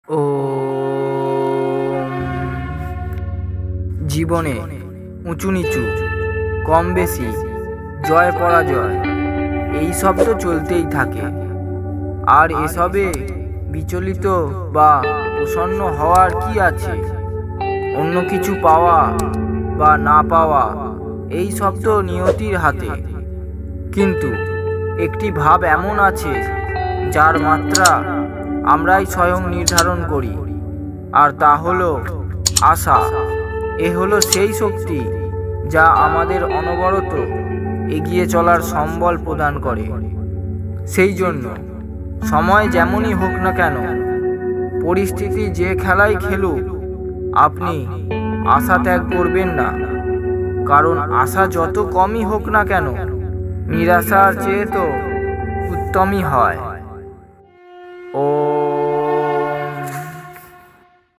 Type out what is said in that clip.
ওম। জীবনে উঁচু নিচু, কম বেশি, জয় পরাজয় এই সব তো চলতেই থাকে। আর এসবে বিচলিত বা প্রসন্ন হওয়ার কি আছে? অন্য কিছু পাওয়া বা না পাওয়া এই সব তো নিয়তির হাতে। কিন্তু একটি ভাব এমন আছে যার মাত্রা আমরাই স্বয়ং নির্ধারণ করি, আর তা হলো আশা। এ হলো সেই শক্তি যা আমাদের অনবরত এগিয়ে চলার সম্বল প্রদান করে। সেই জন্য সময় যেমনই হোক না কেন, পরিস্থিতি যে খেলাই খেলুক, আপনি আশা ত্যাগ করবেন না। কারণ আশা যত কমই হোক না কেন, নিরাশার চেয়ে তো উত্তমই হয়।